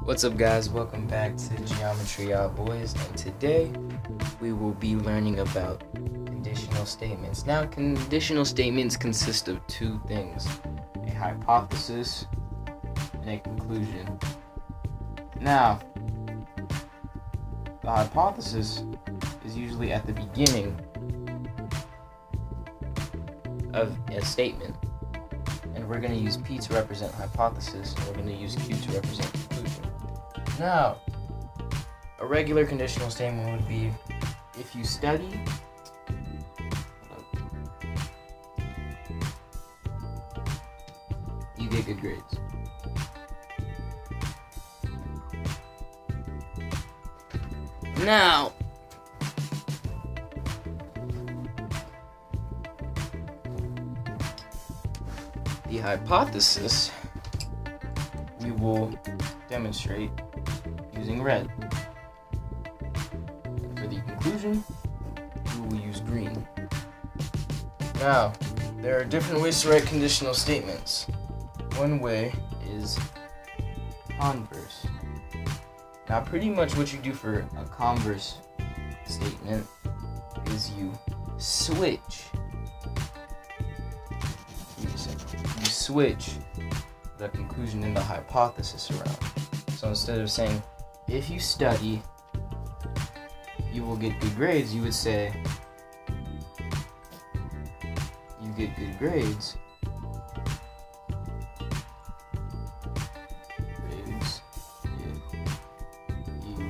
What's up, guys? Welcome back to Geometry Boys, and today we will be learning about conditional statements. Now, conditional statements consist of two things: a hypothesis and a conclusion. Now, the hypothesis is usually at the beginning of a statement, and we're going to use P to represent hypothesis, and we're going to use Q to represent conclusion. Now, a regular conditional statement would be, if you study, you get good grades. Now, the hypothesis we will demonstrate using red. And for the conclusion, we will use green. Now, there are different ways to write conditional statements. One way is converse. Now, pretty much what you do for a converse statement is you switch. You switch the conclusion and the hypothesis around. So instead of saying, if you study, you will get good grades, you would say, you get good grades. Grades if you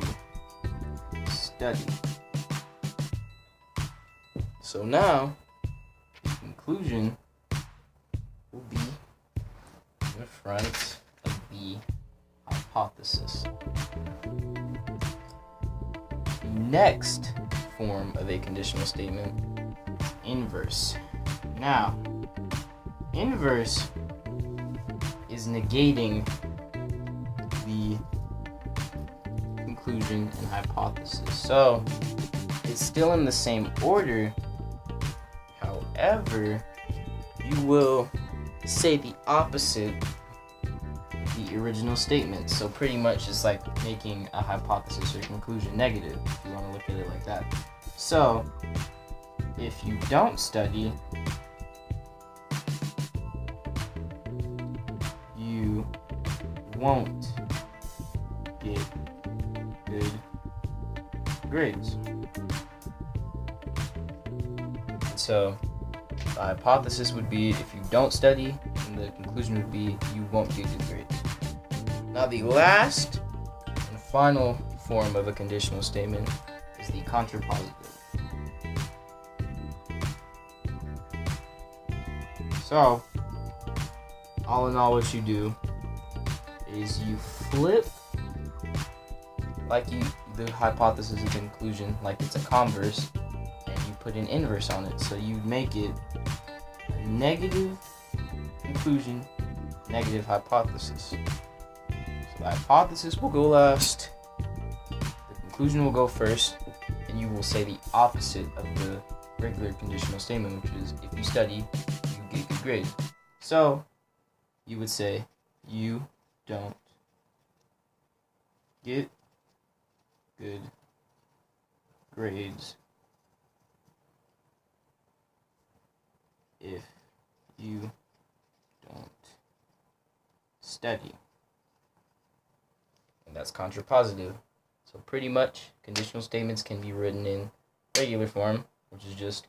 study. So now, the conclusion will be in front of the hypothesis. The next form of a conditional statement is inverse. Now, inverse is negating the conclusion and hypothesis. So, it's still in the same order. However, you will say the opposite of the original statement. So pretty much it's like making a hypothesis or conclusion negative, if you want to look at it like that. So if you don't study, you won't get good grades. So the hypothesis would be, if you don't study, and the conclusion would be, you won't get good grades. Now, the last and final form of a conditional statement is the contrapositive. So, all in all, what you do is you flip, like the hypothesis and conclusion, like it's a converse, and you put an inverse on it. So you make it a negative conclusion, negative hypothesis. So the hypothesis will go last, the conclusion will go first, and you will say the opposite of the regular conditional statement, which is, if you study, you get good grades. So you would say, you don't get good grades if you don't study. And that's contrapositive. So pretty much, conditional statements can be written in regular form, which is just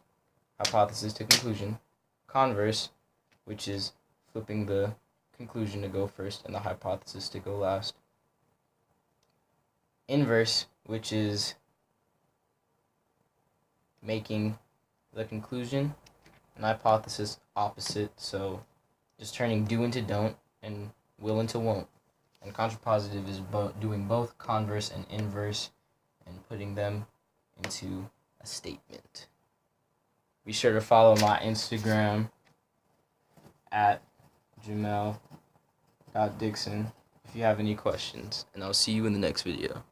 hypothesis to conclusion. Converse, which is flipping the conclusion to go first and the hypothesis to go last. Inverse, which is making the conclusion and hypothesis opposite, so just turning do into don't and will into won't. And contrapositive is doing both converse and inverse and putting them into a statement. Be sure to follow my Instagram at Jamel.Dixon if you have any questions, and I'll see you in the next video.